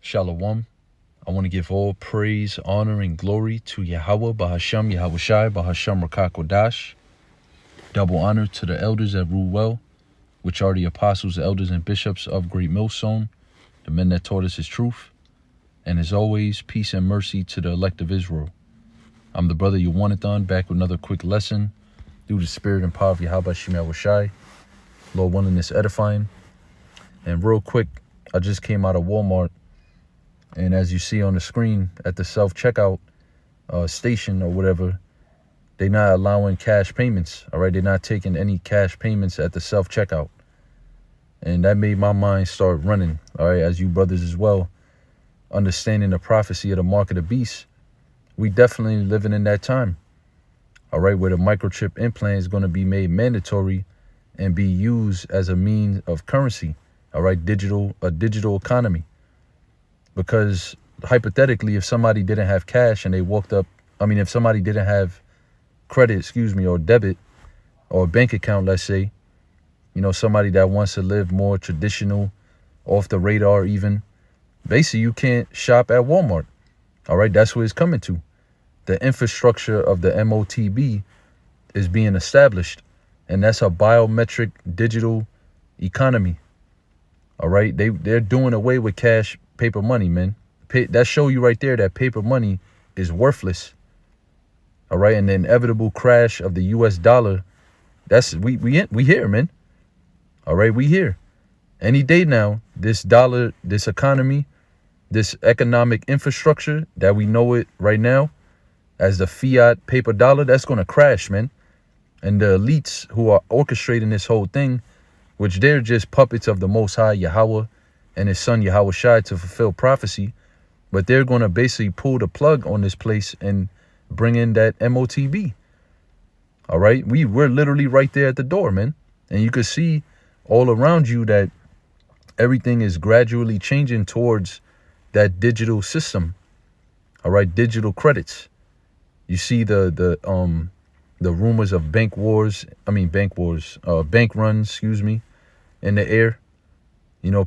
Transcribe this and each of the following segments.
Shalom. I want to give all praise, honor, and glory to Yahweh, Bahasham, Yahweh Shai, Bahasham Rakakodash. Double honor to the elders that rule well, which are the apostles, elders, and bishops of Great Millstone, the men that taught us his truth. And as always, peace and mercy to the elect of Israel. I'm the brother Yawanathan, back with another quick lesson through the spirit and power of Yahweh Shem Yahweh Shai. Lord willing, this edifying. And real quick, I just came out of Walmart. And as you see on the screen at the self-checkout station or whatever, they're not allowing cash payments, all right? They're not taking any cash payments at the self-checkout. And that made my mind start running, all right, as you brothers as well, understanding the prophecy of the mark of the beast. We definitely living in that time, all right, where the microchip implant is going to be made mandatory and be used as a means of currency, all right, a digital economy. Because hypothetically, if somebody didn't have cash and they if somebody didn't have credit, or debit or a bank account, let's say, somebody that wants to live more traditional, off the radar even, basically you can't shop at Walmart. All right, that's what it's coming to. The infrastructure of the MOTB is being established, and that's a biometric digital economy. All right, they're doing away with cash paper money, man. That show you right there that paper money is worthless. All right, and the inevitable crash of the U.S. dollar. That's we here, man. All right, we here. Any day now, this dollar, this economy, this economic infrastructure that we know it right now as the fiat paper dollar, that's gonna crash, man. And the elites who are orchestrating this whole thing, which they're just puppets of the Most High Yahweh and his son Yahweh Shai to fulfill prophecy, but they're going to basically pull the plug on this place and bring in that MOTB. All right, we're literally right there at the door, man. And you can see all around you that everything is gradually changing towards that digital system. All right, digital credits. You see the rumors of bank runs, in the air.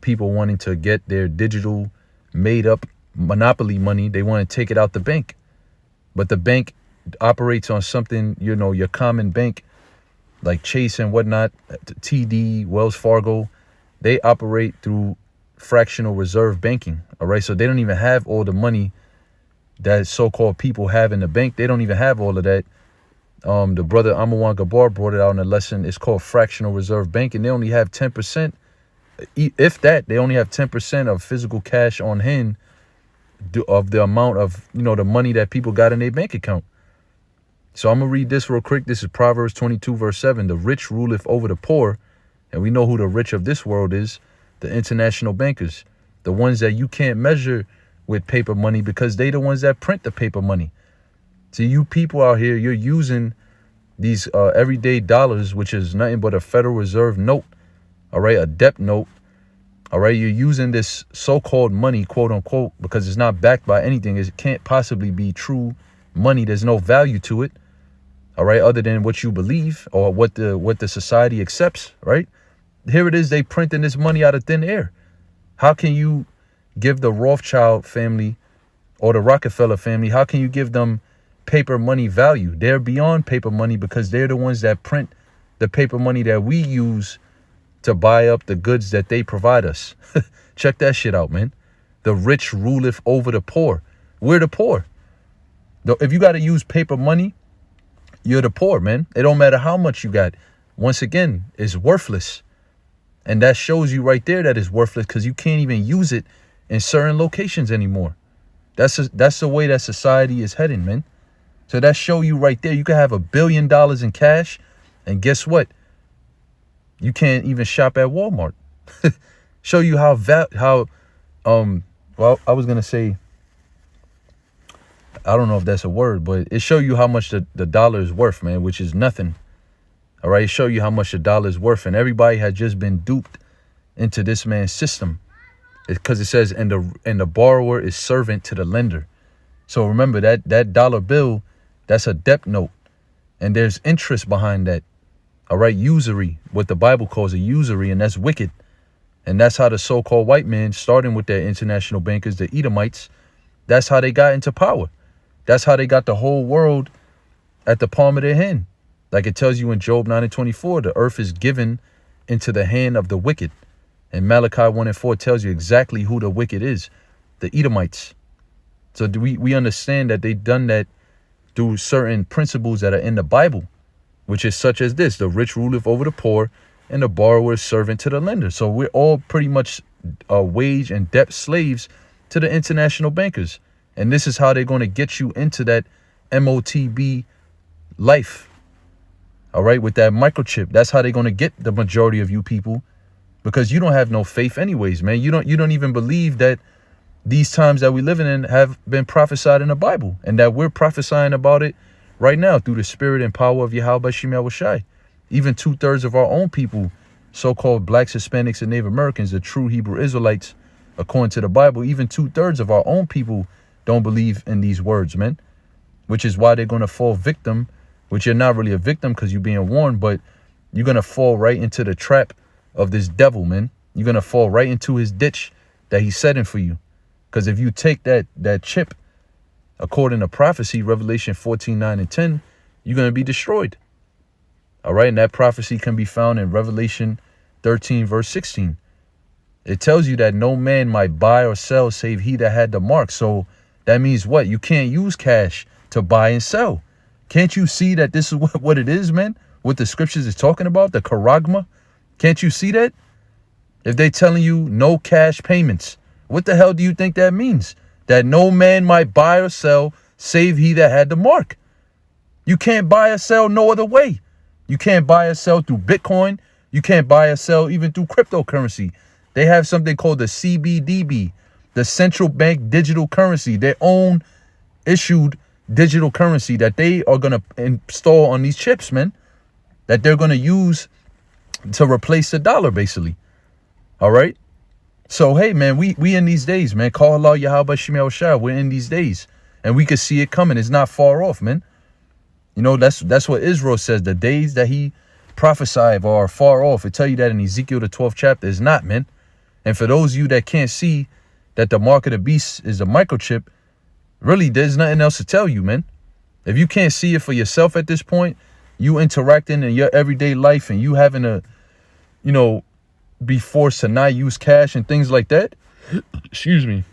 People wanting to get their digital made up monopoly money. They want to take it out the bank. But the bank operates on something, your common bank like Chase and whatnot, TD, Wells Fargo. They operate through fractional reserve banking. All right. So they don't even have all the money that so-called people have in the bank. They don't even have all of that. The brother Amawan Gabar brought it out in a lesson. It's called fractional reserve banking. They only have 10%. If that, they only have 10% of physical cash on hand of the amount of, the money that people got in their bank account. So I'm going to read this real quick. This is Proverbs 22, verse 7. The rich ruleth over the poor. And we know who the rich of this world is, the international bankers, the ones that you can't measure with paper money because they the ones that print the paper money. So you people out here, you're using these everyday dollars, which is nothing but a Federal Reserve note. All right, a debt note. All right, you're using this so-called money, quote unquote, because it's not backed by anything. It can't possibly be true money. There's no value to it. All right, other than what you believe or what the society accepts. Right here it is. They printing this money out of thin air. How can you give the Rothschild family or the Rockefeller family? How can you give them paper money value? They're beyond paper money because they're the ones that print the paper money that we use to buy up the goods that they provide us. Check that shit out, man. The rich ruleth over the poor. We're the poor. If you got to use paper money, you're the poor, man. It don't matter how much you got. Once again, it's worthless. And that shows you right there that it's worthless because you can't even use it in certain locations anymore. That's the way that society is heading, man. So that show you right there. You can have $1 billion in cash, and guess what? You can't even shop at Walmart. Show you I was going to say, I don't know if that's a word, but it show you how much the dollar is worth, man, which is nothing. All right. It show you how much the dollar is worth. And everybody had just been duped into this man's system because it says, and the borrower is servant to the lender. So remember that dollar bill, that's a debt note. And there's interest behind that. All right, usury, what the Bible calls a usury, and that's wicked. And that's how the so-called white man, starting with their international bankers, the Edomites, that's how they got into power. That's how they got the whole world at the palm of their hand. Like it tells you in Job 9:24, the earth is given into the hand of the wicked. And Malachi 1:4 tells you exactly who the wicked is, the Edomites. So we understand that they done that through certain principles that are in the Bible, which is such as this: the rich ruleth over the poor, and the borrower is servant to the lender. So we're all pretty much wage and debt slaves to the international bankers. And this is how they're going to get you into that MOTB life. All right, with that microchip. That's how they're going to get the majority of you people, because you don't have no faith anyways, man. You don't even believe that these times that we're living in have been prophesied in the Bible, and that we're prophesying about it right now through the spirit and power of Yahweh Bashim Yahushai. Even 2/3 of our own people, so-called blacks, Hispanics, and Native Americans, the true Hebrew Israelites, according to the Bible, even 2/3 of our own people don't believe in these words, man. Which is why they're going to fall victim, which you're not really a victim because you're being warned, but you're going to fall right into the trap of this devil, man. You're going to fall right into his ditch that he's setting for you. Because if you take that chip, according to prophecy, Revelation 14:9-10, you're going to be destroyed. All right. And that prophecy can be found in Revelation 13:16. It tells you that no man might buy or sell save he that had the mark. So that means what? You can't use cash to buy and sell. Can't you see that this is what it is, man? What the scriptures is talking about, the charagma. Can't you see that? If they telling you no cash payments, what the hell do you think that means? That no man might buy or sell save he that had the mark. You can't buy or sell no other way. You can't buy or sell through Bitcoin. You can't buy or sell even through cryptocurrency. They have something called the CBDB, the central bank digital currency, their own issued digital currency that they are going to install on these chips, man, that they're going to use to replace the dollar, basically. All right. So, hey, man, we in these days, man. Call Allah Yahweh Shemel Shah. We're in these days, and we can see it coming. It's not far off, man. You know, that's what Israel says. The days that he prophesied are far off. It tell you that in Ezekiel, the 12th chapter. It's not, man. And for those of you that can't see that the mark of the beast is a microchip, really, there's nothing else to tell you, man. If you can't see it for yourself at this point, you interacting in your everyday life and you having to, you know, be forced to not use cash and things like that. Excuse me.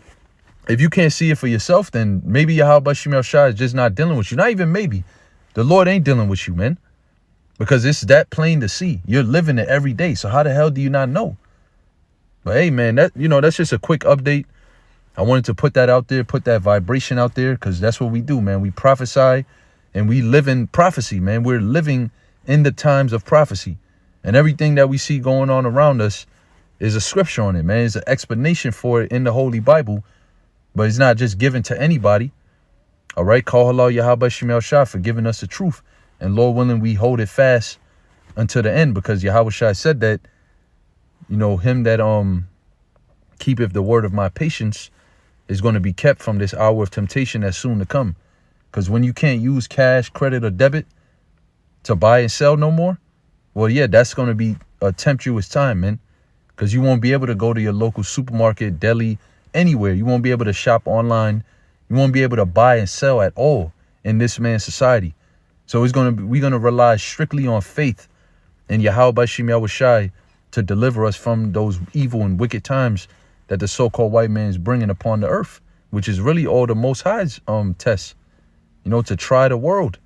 If you can't see it for yourself, then maybe Yahweh Shemel Shah is just not dealing with you. Not even maybe. The Lord ain't dealing with you, man. Because it's that plain to see. You're living it every day. So how the hell do you not know? But hey, man, that's just a quick update. I wanted to put that out there, put that vibration out there, because that's what we do, man. We prophesy and we live in prophecy, man. We're living in the times of prophecy. And everything that we see going on around us is a scripture on it, man. It's an explanation for it in the Holy Bible, but it's not just given to anybody. All right. Call Allah Yahweh Shemel Shah for giving us the truth. And Lord willing, we hold it fast until the end, because Yahweh Shah said that, you know, him that keepeth the word of my patience is going to be kept from this hour of temptation that's soon to come. Because when you can't use cash, credit, or debit to buy and sell no more, well, yeah, that's going to be a tempestuous time, man. Because you won't be able to go to your local supermarket, deli, anywhere. You won't be able to shop online. You won't be able to buy and sell at all in this man's society. So we're going to rely strictly on faith and Yahweh Bashim Yahushai to deliver us from those evil and wicked times that the so-called white man is bringing upon the earth, which is really all the Most High's tests, you know, to try the world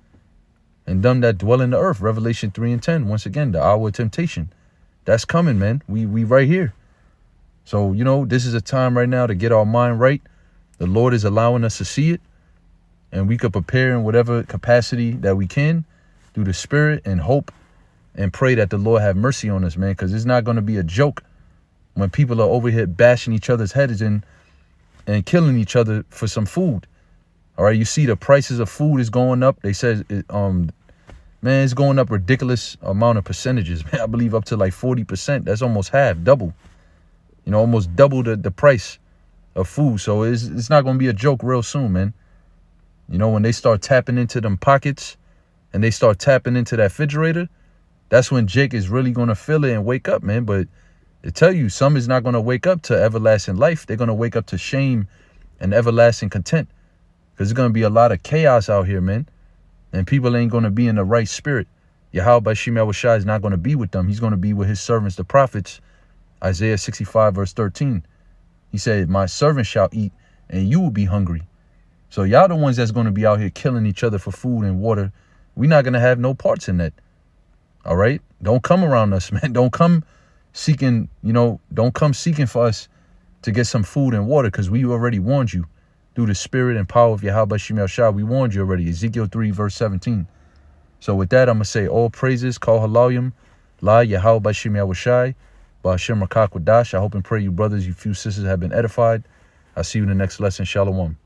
and them that dwell in the earth. Revelation 3:10. Once again, the hour of temptation. That's coming, man. We right here. So, you know, this is a time right now to get our mind right. The Lord is allowing us to see it, and we could prepare in whatever capacity that we can through the Spirit and hope and pray that the Lord have mercy on us, man, because it's not going to be a joke when people are over here bashing each other's heads and killing each other for some food. All right, you see the prices of food is going up. They said, man, it's going up ridiculous amount of percentages, man. I believe up to like 40%. That's almost half, double. You know, almost double the price of food. So it's not going to be a joke real soon, man. You know, when they start tapping into them pockets and they start tapping into that refrigerator, that's when Jake is really going to feel it and wake up, man. But It tell you some is not going to wake up to everlasting life. They're going to wake up to shame and everlasting content. Because there's going to be a lot of chaos out here, man. And people ain't going to be in the right spirit. Yahweh Bashim Yahushua is not going to be with them. He's going to be with his servants, the prophets. Isaiah 65 verse 13. He said, my servant shall eat and you will be hungry. So y'all the ones that's going to be out here killing each other for food and water. We're not going to have no parts in that. All right. Don't come around us, man. Don't come seeking, don't come seeking for us to get some food and water, because we already warned you through the spirit and power of Yahweh Bashim Yahushua. We warned you already. Ezekiel 3 verse 17. So with that, I'm going to say all praises, Kol Halayim, La Yahweh Bashim Yahushua, Ba'ashem Rakak Wadash. I hope and pray you brothers, you few sisters have been edified. I'll see you in the next lesson. Shalom.